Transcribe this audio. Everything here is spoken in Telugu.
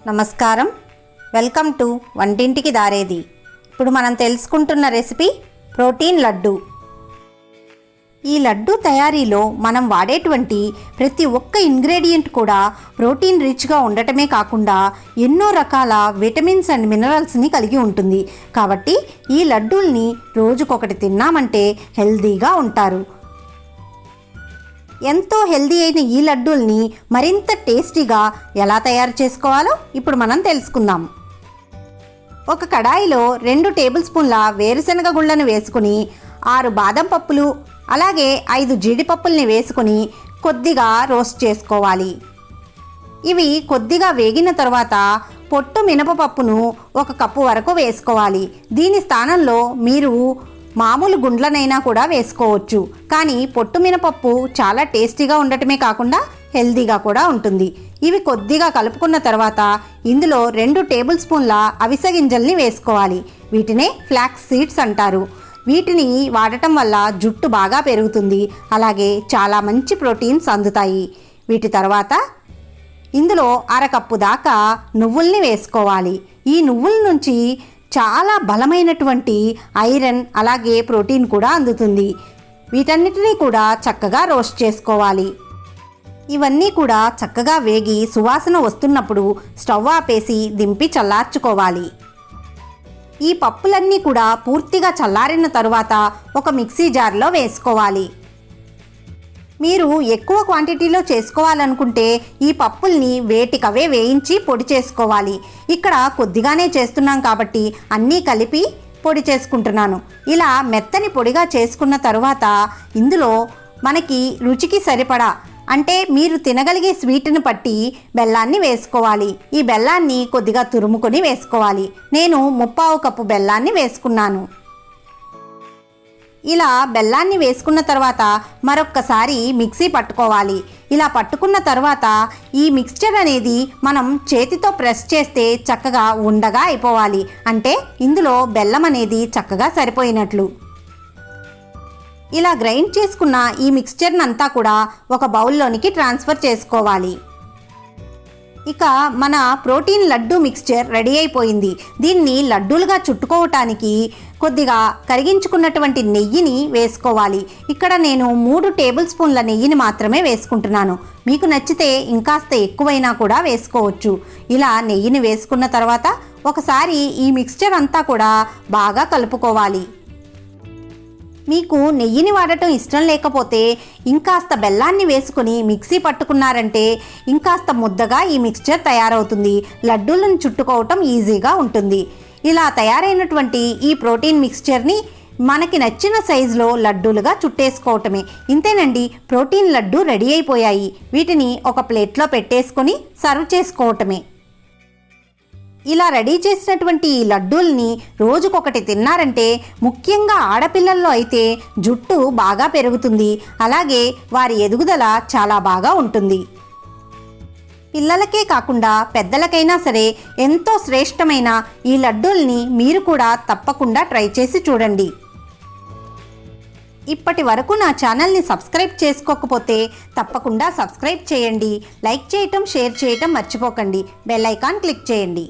నమస్కారం, వెల్కమ్ టు వంటింటికి దారేది. ఇప్పుడు మనం తెలుసుకుంటున్న రెసిపీ ప్రోటీన్ లడ్డు. ఈ లడ్డు తయారీలో మనం వాడేటువంటి ప్రతి ఒక్క ఇంగ్రీడియంట్ కూడా ప్రోటీన్ రిచ్గా ఉండటమే కాకుండా ఎన్నో రకాల విటమిన్స్ అండ్ మినరల్స్ని కలిగి ఉంటుంది. కాబట్టి ఈ లడ్డూల్ని రోజుకొకటి తిన్నామంటే హెల్దీగా ఉంటారు. ఎంతో హెల్దీ అయిన ఈ లడ్డూల్ని మరింత టేస్టీగా ఎలా తయారు చేసుకోవాలో ఇప్పుడు మనం తెలుసుకుందాం. ఒక కడాయిలో 2 టేబుల్ స్పూన్ల వేరుశనగ గుళ్ళను వేసుకుని 6 బాదం పప్పులు అలాగే 5 జీడిపప్పుల్ని వేసుకుని కొద్దిగా రోస్ట్ చేసుకోవాలి. ఇవి కొద్దిగా వేగిన తర్వాత పొట్టు మినపపప్పును 1 కప్పు వరకు వేసుకోవాలి. దీని స్థానంలో మీరు మామూలు గుండ్లనైనా కూడా వేసుకోవచ్చు. కానీ పొట్టు మినపప్పు చాలా టేస్టీగా ఉండటమే కాకుండా హెల్దీగా కూడా ఉంటుంది. ఇవి కొద్దిగా కలుపుకున్న తర్వాత ఇందులో 2 టేబుల్ స్పూన్ల అవిసె గింజల్ని వేసుకోవాలి. వీటినే ఫ్లాక్స్ సీడ్స్ అంటారు. వీటిని వాడటం వల్ల జుట్టు బాగా పెరుగుతుంది. అలాగే చాలా మంచి ప్రోటీన్స్ అందుతాయి. వీటి తర్వాత ఇందులో 1/2 కప్పు దాకా నువ్వుల్ని వేసుకోవాలి. ఈ నువ్వుల నుంచి చాలా బలమైనటువంటి ఐరన్ అలాగే ప్రోటీన్ కూడా అందుతుంది. వీటన్నిటినీ కూడా చక్కగా రోస్ట్ చేసుకోవాలి. ఇవన్నీ కూడా చక్కగా వేగి సువాసన వస్తున్నప్పుడు స్టవ్ ఆపేసి దింపి చల్లార్చుకోవాలి. ఈ పప్పులన్నీ కూడా పూర్తిగా చల్లారిన తరువాత ఒక మిక్సీ జార్లో వేసుకోవాలి. మీరు ఎక్కువ క్వాంటిటీలో చేసుకోవాలనుకుంటే ఈ పప్పుల్ని వేటికవే వేయించి పొడి చేసుకోవాలి. ఇక్కడ కొద్దిగానే చేస్తున్నాం కాబట్టి అన్నీ కలిపి పొడి చేసుకుంటున్నాను. ఇలా మెత్తని పొడిగా చేసుకున్న తర్వాత ఇందులో మనకి రుచికి సరిపడా అంటే మీరు తినగలిగే స్వీట్ని పట్టి బెల్లాన్ని వేసుకోవాలి. ఈ బెల్లాన్ని కొద్దిగా తురుముకొని వేసుకోవాలి. నేను 1/4 కప్పు బెల్లాన్ని వేసుకున్నాను. ఇలా బెల్లాన్ని వేసుకున్న తర్వాత మరొక్కసారి మిక్సీ పట్టుకోవాలి. ఇలా పట్టుకున్న తర్వాత ఈ మిక్స్చర్ అనేది మనం చేతితో ప్రెస్ చేస్తే చక్కగా ఉండగా అయిపోవాలి. అంటే ఇందులో బెల్లం అనేది చక్కగా సరిపోయినట్లు. ఇలా గ్రైండ్ చేసుకున్న ఈ మిక్స్చర్ని అంతా కూడా ఒక బౌల్లోనికి ట్రాన్స్ఫర్ చేసుకోవాలి. ఇక మన ప్రోటీన్ లడ్డు మిక్స్చర్ రెడీ అయిపోయింది. దీన్ని లడ్డూలుగా చుట్టుకోవటానికి కొద్దిగా కరిగించుకున్నటువంటి నెయ్యిని వేసుకోవాలి. ఇక్కడ నేను 3 టేబుల్ స్పూన్ల నెయ్యిని మాత్రమే వేసుకుంటున్నాను. మీకు నచ్చితే ఇంకాస్త ఎక్కువైనా కూడా వేసుకోవచ్చు. ఇలా నెయ్యిని వేసుకున్న తర్వాత ఒకసారి ఈ మిక్స్చర్ అంతా కూడా బాగా కలుపుకోవాలి. మీకు నెయ్యిని వాడటం ఇష్టం లేకపోతే ఇంకాస్త బెల్లాన్ని వేసుకొని మిక్సీ పట్టుకున్నారంటే ఇంకాస్త ముద్దగా ఈ మిక్స్చర్ తయారవుతుంది. లడ్డూలను చుట్టుకోవటం ఈజీగా ఉంటుంది. ఇలా తయారైనటువంటి ఈ ప్రోటీన్ మిక్స్చర్ని మనకి నచ్చిన సైజులో లడ్డూలుగా చుట్టేసుకోవటమే. ఇంతేనండి, ప్రోటీన్ లడ్డు రెడీ అయిపోయాయి. వీటిని ఒక ప్లేట్లో పెట్టేసుకొని సర్వ్ చేసుకోవటమే. ఇలా రెడీ చేసినటువంటి ఈ లడ్డూల్ని రోజుకొకటి తిన్నారంటే ముఖ్యంగా ఆడపిల్లల్లో అయితే జుట్టు బాగా పెరుగుతుంది. అలాగే వారి ఎదుగుదల చాలా బాగా ఉంటుంది. పిల్లలకే కాకుండా పెద్దలకైనా సరే ఎంతో శ్రేష్టమైన ఈ లడ్డూల్ని మీరు కూడా తప్పకుండా ట్రై చేసి చూడండి. ఇప్పటి వరకు నా ఛానల్ని సబ్స్క్రైబ్ చేసుకోకపోతే తప్పకుండా సబ్స్క్రైబ్ చేయండి. లైక్ చేయటం, షేర్ చేయటం మర్చిపోకండి. బెల్ ఐకాన్ క్లిక్ చేయండి.